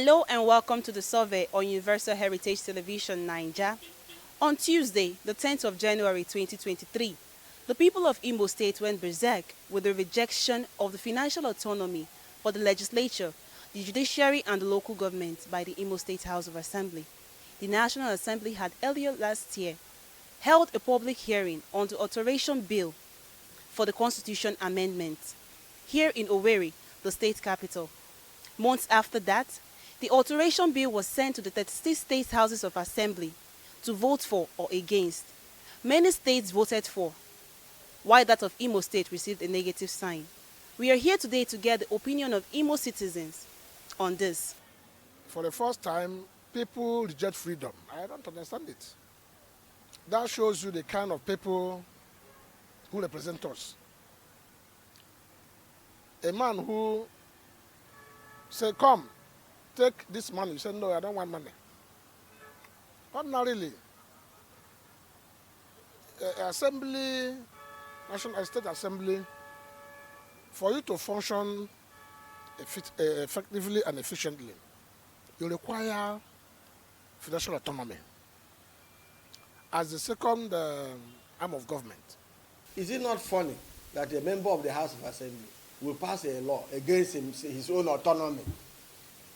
Hello and welcome to the survey on Universal Heritage Television Niger. On Tuesday, the 10th of January 2023, the people of Imo State went berserk with the rejection of the financial autonomy for the legislature, the judiciary and the local government by the Imo State House of Assembly. The National Assembly had earlier last year held a public hearing on the alteration bill for the Constitution Amendment here in Owerri, the state capital. Months after that, the alteration bill was sent to the 36 state houses of assembly to vote for or against. Many states voted for, while that of Imo State received a negative sign. We are here today to get the opinion of Imo citizens on this. For the first time, people reject freedom. I don't understand it. That shows you the kind of people who represent us. A man who said, come, take this money. You said, no, I don't want money. Ordinarily, assembly, National State Assembly, for you to function effectively and efficiently, you require financial autonomy as the second arm of government. Is it not funny that a member of the House of Assembly will pass a law against his own autonomy?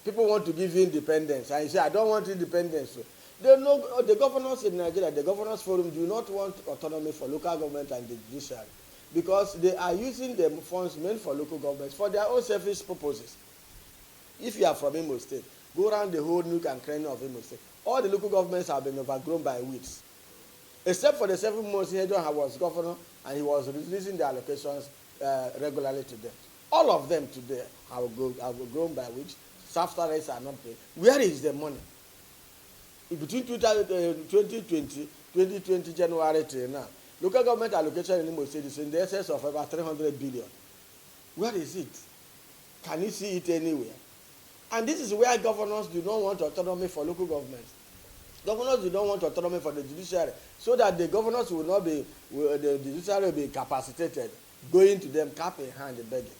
People want to give you independence, and you say, I don't want independence. They know the governors in Nigeria, the governors forum do not want autonomy for local government and the judiciary because they are using the funds meant for local governments for their own selfish purposes. If you are from Imo State, go around the whole nook and cranny of Imo State. All the local governments have been overgrown by weeds. Except for the 7 months Hedon was governor and he was releasing the allocations regularly to them. All of them today have grown by weeds. After rates are not paid. Where is the money? Between 2020 January till now, local government allocation in Imo State is in the excess of about 300 billion. Where is it? Can you see it anywhere? And this is where governors do not want autonomy for local governments. Governors do not want autonomy for the judiciary, so that the governors will not be, the judiciary will be capacitated, going to them cap in hand begging.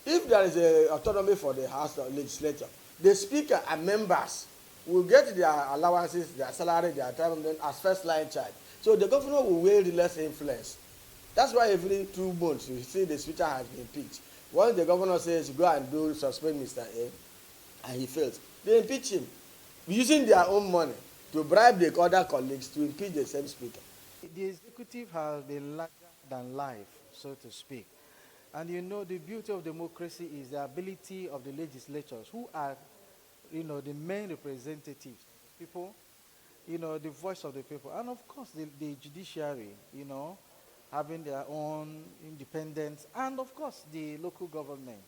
If there is a autonomy for the House legislature, the speaker and members will get their allowances, their salary, their time as first line charge. So the governor will wield less influence. That's why every 2 months you see the speaker has been impeached. Once the governor says go and suspend Mr. A, and he fails, they impeach him using their own money to bribe the other colleagues to impeach the same speaker. The executive has been larger than life, so to speak. And you know, the beauty of democracy is the ability of the legislatures, who are, the main representatives, people, the voice of the people. And of course, the judiciary, having their own independence. And of course, the local government.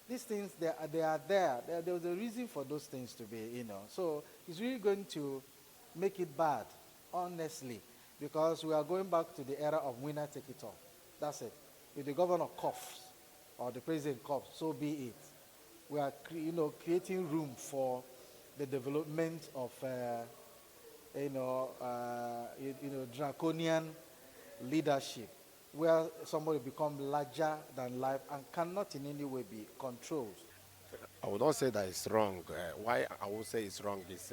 These things, they are there. There was a reason for those things to be, So it's really going to make it bad, honestly, because we are going back to the era of winner take it all. That's it. If the governor coughs or the president coughs, so be it. We are, creating room for the development of, draconian leadership, where somebody becomes larger than life and cannot in any way be controlled. I would not say that it's wrong. Why I would say it's wrong is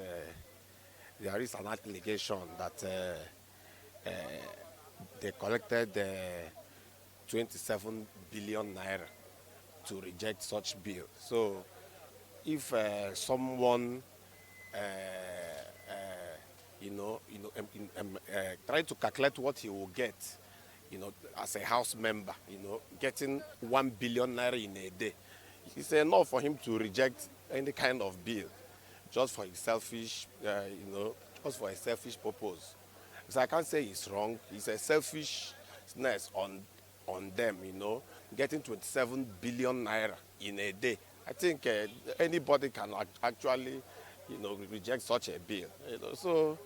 there is an allegation that they collected 27 billion naira to reject such bill. So if someone try to calculate what he will get, as a house member, getting 1 billion naira in a day, it's enough for him to reject any kind of bill just for his selfish, just for a selfish purpose. So I can't say it's wrong. It's a selfishness on them, getting 27 billion naira in a day. I think anybody can actually, reject such a bill. So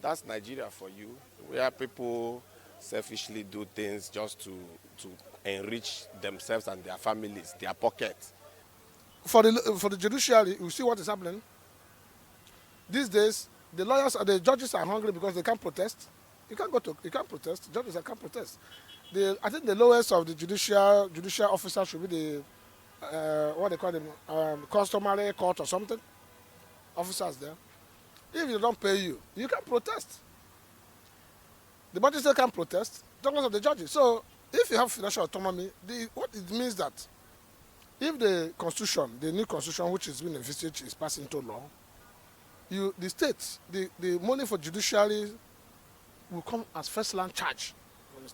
that's Nigeria for you, where people selfishly do things just to enrich themselves and their families, their pockets. For the judiciary, you see what is happening. These days, the lawyers and the judges are hungry because they can't protest. You can't protest. Judges can't protest. I think the lowest of the judicial officers should be the what they call them, customary court or something. officers there. If they don't pay you, you can protest. The magistrate can protest, talking of the judges. So if you have financial autonomy, what it means that if the constitution, the new constitution which is being envisaged is passed into law, the state, the money for judiciary will come as first land charge.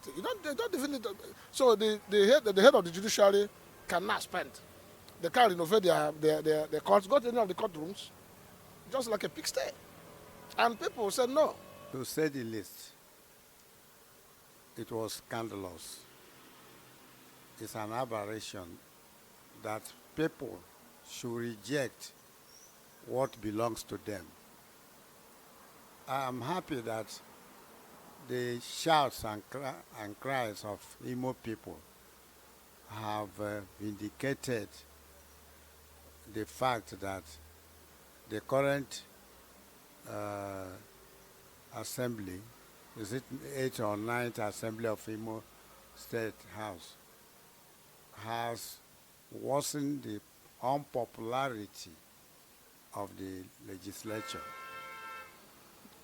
They don't even need so the head of the judiciary cannot spend. They can renovate their courts, go to any of the courtrooms, just like a pigsty. And people said no. To say the least, it was scandalous. It's an aberration that people should reject what belongs to them. I am happy that the shouts and cries of Imo people have indicated the fact that the current assembly, is it 8th or 9th assembly of Imo State House, has worsened the unpopularity of the legislature.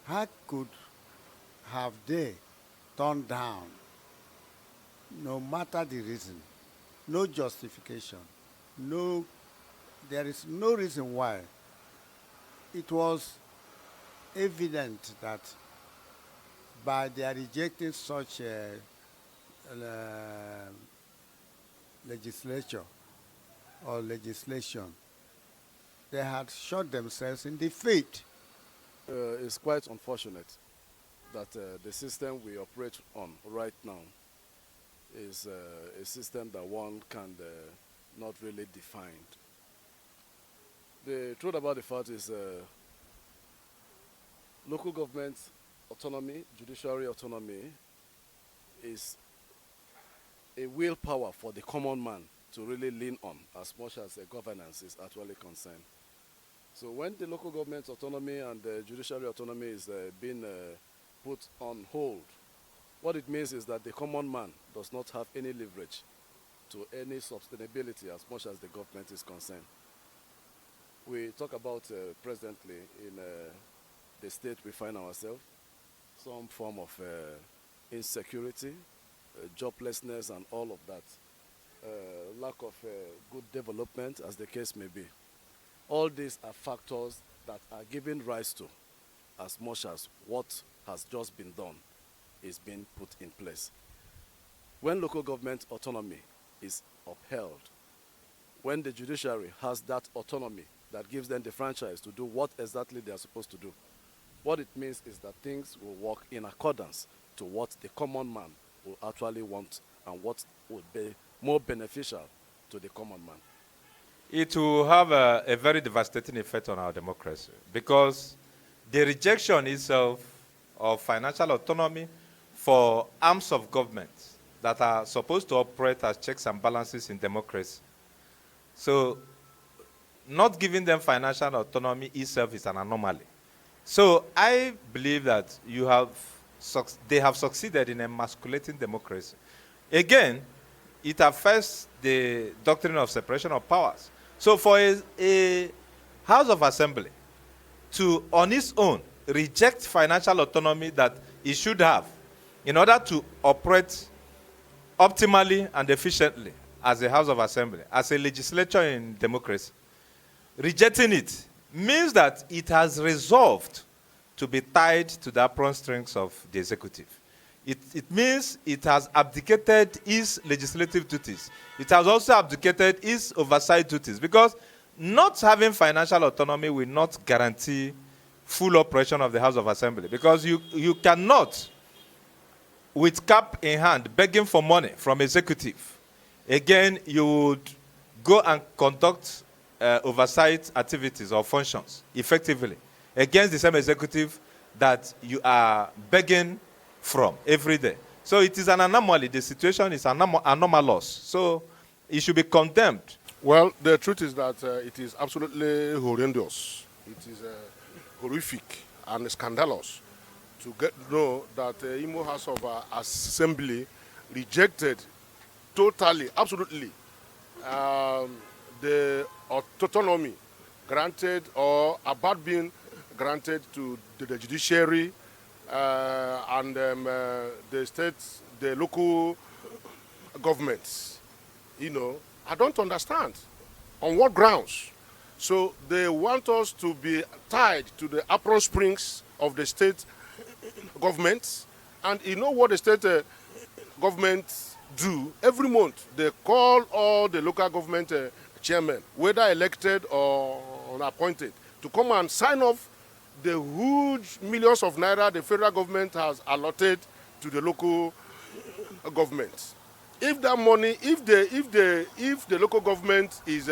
How could have they turned down, no matter the reason, no justification, there is no reason why? It was evident that by their rejecting such legislature or legislation, they had shot themselves in the feet. It's quite unfortunate that the system we operate on right now is a system that one can not really define. The truth about the fact is local government autonomy, judiciary autonomy is a willpower for the common man to really lean on as much as governance is actually concerned. So when the local government autonomy and the judiciary autonomy is being put on hold, what it means is that the common man does not have any leverage to any sustainability as much as the government is concerned. We talk about presently in the state we find ourselves, some form of insecurity, joblessness and all of that, lack of good development as the case may be. All these are factors that are giving rise to as much as what has just been done is being put in place. When local government autonomy is upheld, when the judiciary has that autonomy that gives them the franchise to do what exactly they are supposed to do, what it means is that things will work in accordance to what the common man will actually want and what would be more beneficial to the common man. It will have a very devastating effect on our democracy because the rejection itself of financial autonomy for arms of government that are supposed to operate as checks and balances in democracy. So not giving them financial autonomy itself is an anomaly. So I believe that they have succeeded in emasculating democracy. Again, it affects the doctrine of separation of powers. So for a House of Assembly to, on its own, reject financial autonomy that it should have in order to operate optimally and efficiently as a House of Assembly, as a legislature in democracy, rejecting it means that it has resolved to be tied to the apron strings of the executive. It means it has abdicated its legislative duties. It has also abdicated its oversight duties because not having financial autonomy will not guarantee full operation of the House of Assembly because you cannot, with cap in hand, begging for money from executive. Again, you would go and conduct oversight activities or functions effectively against the same executive that you are begging from every day. So it is an anomaly. The situation is anomalous. So it should be condemned. Well, the truth is that it is absolutely horrendous. It is horrific and scandalous to know that Imo House of Assembly rejected totally, absolutely, the autonomy granted or about being granted to the judiciary and the states, the local governments. I don't understand. On what grounds? So they want us to be tied to the apron springs of the state governments. And you know what the state governments do? Every month they call all the local government chairmen, whether elected or unappointed, to come and sign off the huge millions of naira the federal government has allotted to the local governments. If that money, if the local government is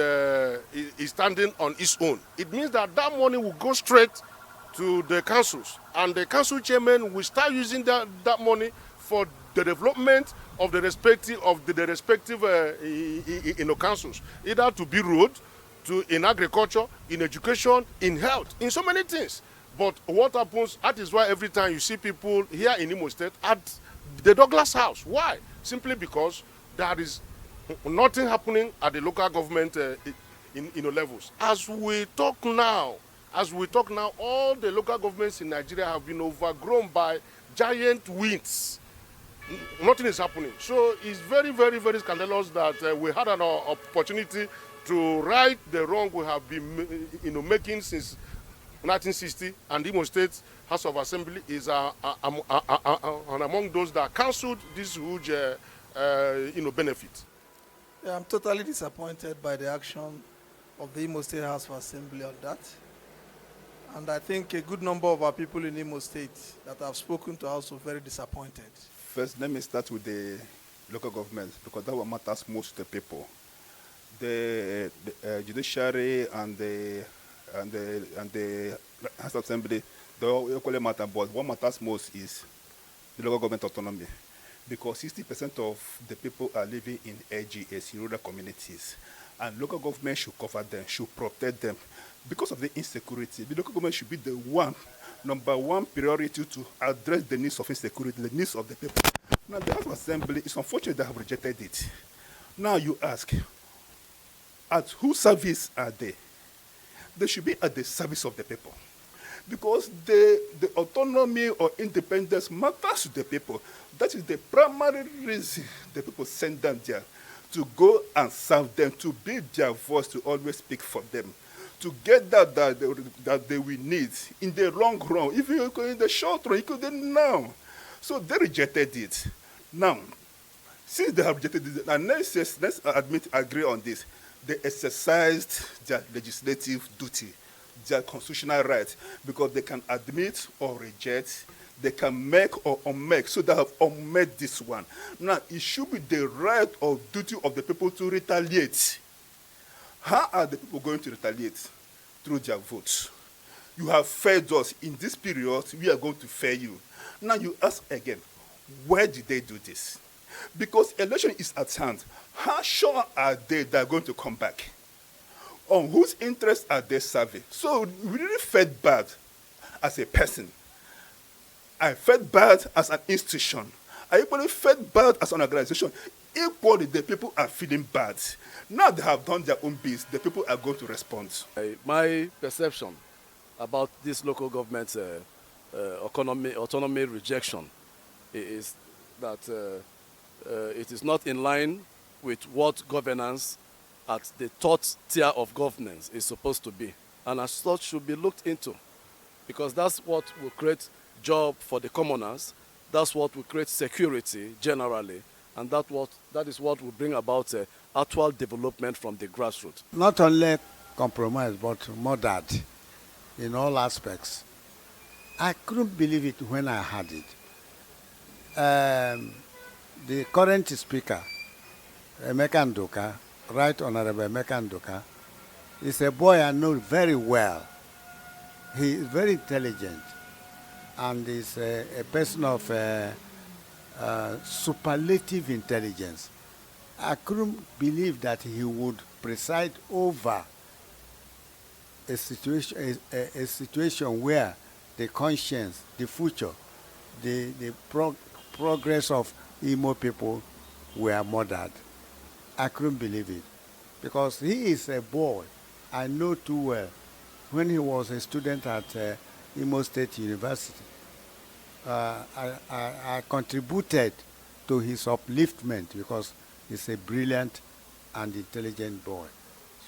standing on its own, it means that money will go straight to the councils, and the council chairman will start using that money for the development of the respective councils, either to build road, in agriculture, in education, in health, in so many things. But what happens? That is why every time you see people here in Imo State at the Douglas House. Why? Simply because there is nothing happening at the local government levels. As we talk now, all the local governments in Nigeria have been overgrown by giant winds. Nothing is happening. So it's very, very, very scandalous that we had an opportunity to right the wrong we have been making since 1960, and Imo State House of Assembly is among those that cancelled this huge benefit. Yeah, I'm totally disappointed by the action of the Imo State House of Assembly on that. And I think a good number of our people in Imo State that have spoken to us were very disappointed. First, let me start with the local government, because that what matters most to the people. The judiciary and the House of Assembly, they all equally matter, but what matters most is the local government autonomy, because 60% of the people are living in LGS, in rural communities, and local government should cover them, should protect them. Because of the insecurity, the local government should be the number one priority to address the needs of insecurity, the needs of the people. Now, the House of Assembly, it's unfortunate they have rejected it. Now you ask, at whose service are they? They should be at the service of the people. Because the autonomy or independence matters to the people. That is the primary reason the people send them there, to go and serve them, to be their voice, to always speak for them, to get that they will need in the long run. If you go in the short run, you couldn't now. So they rejected it. Now, since they have rejected it, and let's agree on this. They exercised their legislative duty, their constitutional right, because they can admit or reject, they can make or unmake. So they have unmade this one. Now, it should be the right or duty of the people to retaliate. How are the people going to retaliate? Through their votes. You have failed us. In this period, we are going to fail you. Now you ask again, where did they do this? Because election is at hand. How sure are they that are going to come back? On whose interests are they serving? So we really felt bad as a person. I felt bad as an institution. I equally felt bad as an organization. Equally, the people are feeling bad. Now they have done their own bits. The people are going to respond. My perception about this local government's autonomy rejection is that it is not in line with what governance at the third tier of governance is supposed to be, and as such should be looked into, because that's what will create job for the commoners, that's what will create security generally, and that is what will bring about actual development from the grassroots. Not only compromise, but murdered in all aspects. I couldn't believe it when I heard it. The current speaker, Emeka Nduka, Right Honorable Emeka Nduka, is a boy I know very well. He is very intelligent and is a person of superlative intelligence. I couldn't believe that he would preside over a situation where the conscience, the future, the progress of Imo people were murdered. I couldn't believe it, because he is a boy I know too well when he was a student at Imo State University. I contributed to his upliftment because he's a brilliant and intelligent boy.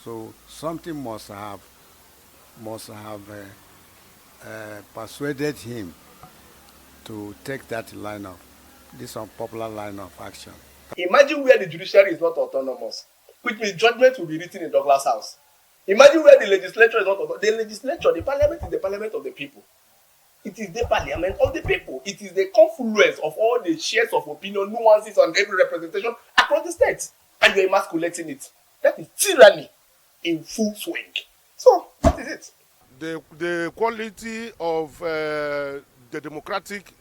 So something must have persuaded him to take that line of this unpopular line of action. Imagine where the judiciary is not autonomous, which means judgment will be written in Douglas House. Imagine where the legislature is not autonomous. The legislature, the parliament is the parliament of the people. It is the parliament of the people. It is the confluence of all the shares of opinion, nuances, and every representation across the states. And you're emasculating it. That is tyranny in full swing. So, that is it. The quality of the democratic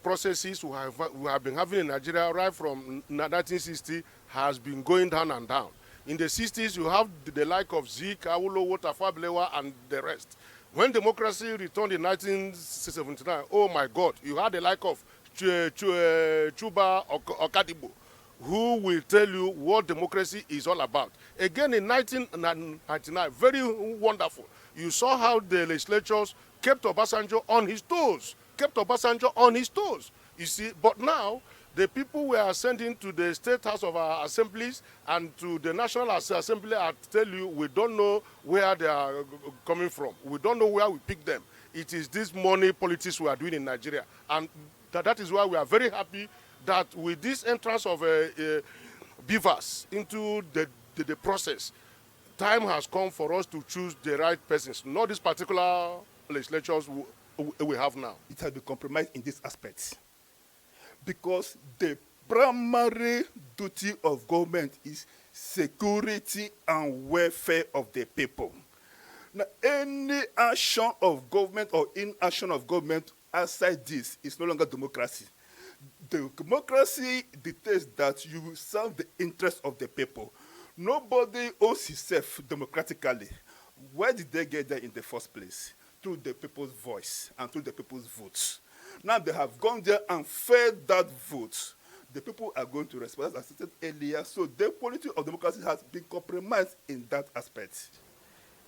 processes we have been having in Nigeria right from 1960 has been going down and down. In the 60s, you have the like of Zik, Awolowo, Tafawa Balewa, and the rest. When democracy returned in 1979, oh my God, you had the like of Chuba Okadibo, who will tell you what democracy is all about. Again in 1999, very wonderful. You saw how the legislatures kept Obasanjo on his toes, You see, but now, the people we are sending to the State House of our assemblies and to the National Assembly, I tell you, we don't know where they are coming from. We don't know where we pick them. It is this money politics we are doing in Nigeria. And that is why we are very happy that with this entrance of beavers into the process, time has come for us to choose the right persons, not these particular legislatures we have now. It has been compromised in this aspect. Because the primary duty of government is security and welfare of the people. Now, any action of government or inaction of government outside this is no longer democracy. The democracy dictates that you serve the interests of the people. Nobody owns himself democratically. Where did they get there in the first place? Through the people's voice and through the people's votes. Now they have gone there and fed that vote. The people are going to respond, as I said earlier. So the quality of democracy has been compromised in that aspect.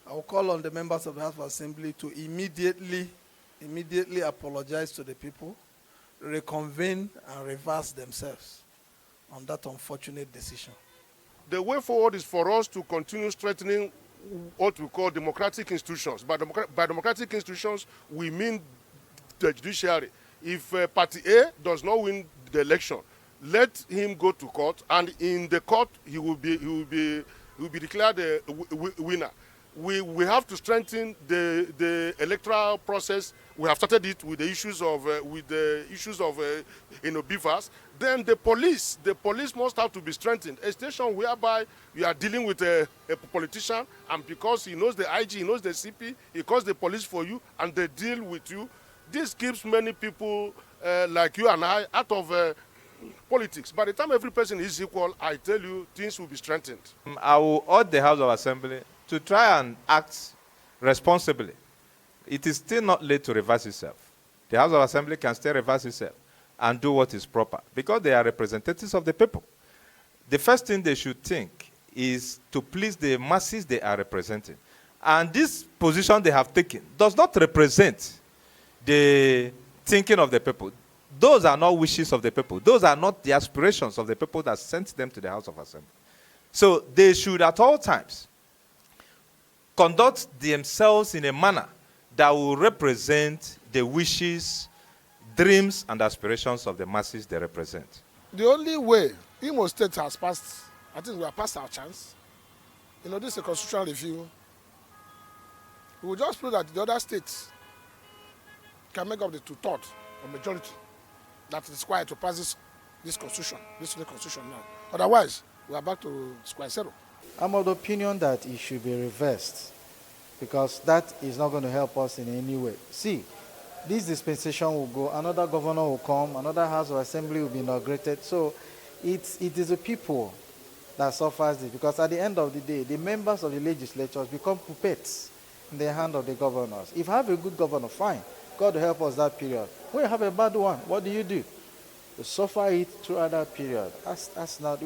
I will call on the members of the House of Assembly to immediately apologize to the people, reconvene and reverse themselves on that unfortunate decision. The way forward is for us to continue strengthening what we call democratic institutions. By democratic institutions, we mean the judiciary. If Party A does not win the election, let him go to court, and in the court he will be declared a winner. We have to strengthen the electoral process. We have started it with the issues of beavers. Then the police must have to be strengthened. A station whereby you are dealing with a politician, and because he knows the IG, he knows the CP, he calls the police for you, and they deal with you. This keeps many people like you and I out of politics. By the time every person is equal, I tell you, things will be strengthened. I will urge the House of Assembly to try and act responsibly. It is still not late to reverse itself. The House of Assembly can still reverse itself and do what is proper because they are representatives of the people. The first thing they should think is to please the masses they are representing. And this position they have taken does not represent the thinking of the people. Those are not wishes of the people. Those are not the aspirations of the people that sent them to the House of Assembly. So they should at all times conduct themselves in a manner that will represent the wishes, dreams, and aspirations of the masses they represent. The only way Imo State has passed, I think we have passed our chance. This is a constitutional review. We will just pray that the other states can make up the two-thirds or majority that is required to pass this constitution, this new constitution now. Otherwise, we are back to square zero. I'm of the opinion that it should be reversed because that is not going to help us in any way. See, this dispensation will go, another governor will come, another House of Assembly will be inaugurated. So it is the people that suffers this because at the end of the day, the members of the legislatures become puppets in the hand of the governors. If I have a good governor, fine. God will help us that period. When you have a bad one, what do? You suffer it throughout that period. That's not.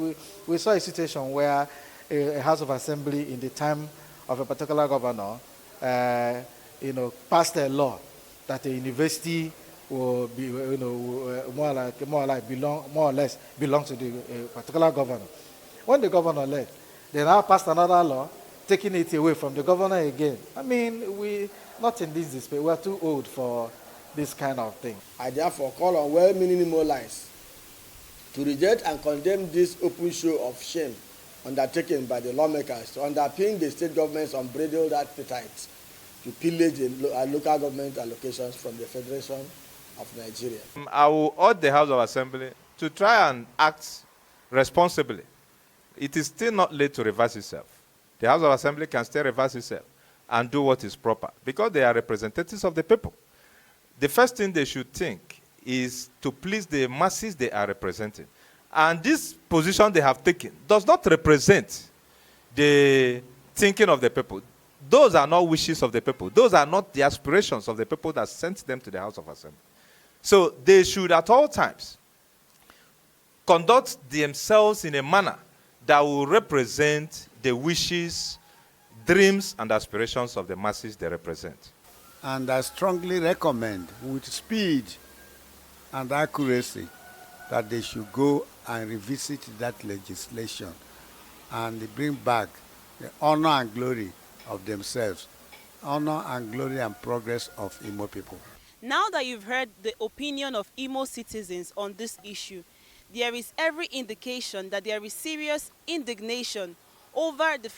We saw a situation where a House of Assembly in the time of a particular governor passed a law that a university will be, more or less belong to the particular governor. When the governor left, they now passed another law, taking it away from the governor again. I mean, we not in this despair. We are too old for this kind of thing. I therefore call on well-meaning Imolites to reject and condemn this open show of shame undertaken by the lawmakers to underpin the state government's unbridled appetite to pillage the local government allocations from the Federation of Nigeria. I will urge the House of Assembly to try and act responsibly. It is still not late to reverse itself. The House of Assembly can still reverse itself and do what is proper because they are representatives of the people. The first thing they should think is to please the masses they are representing. And this position they have taken does not represent the thinking of the people. Those are not wishes of the people. Those are not the aspirations of the people that sent them to the House of Assembly. So they should at all times conduct themselves in a manner that will represent the wishes, dreams, and aspirations of the masses they represent. And I strongly recommend, with speed and accuracy, that they should go and revisit that legislation and bring back the honor and glory of themselves, honor and glory and progress of Imo people. Now that you've heard the opinion of Imo citizens on this issue, there is every indication that there is serious indignation over the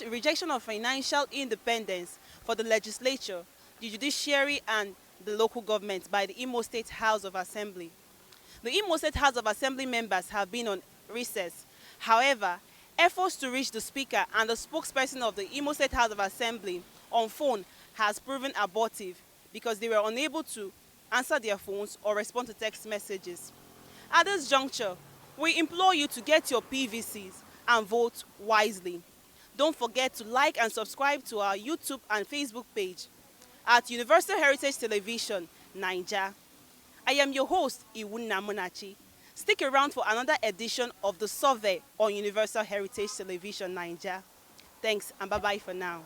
rejection of financial independence for the legislature, the judiciary, and the local government by the Imo State House of Assembly. The Imo State House of Assembly members have been on recess. However, efforts to reach the Speaker and the spokesperson of the Imo State House of Assembly on phone has proven abortive because they were unable to answer their phones or respond to text messages. At this juncture, we implore you to get your PVCs and vote wisely. Don't forget to like and subscribe to our YouTube and Facebook page at Universal Heritage Television, Naija. I am your host, Iwunna Munachi. Stick around for another edition of The Survey on Universal Heritage Television, Naija. Thanks and bye-bye for now.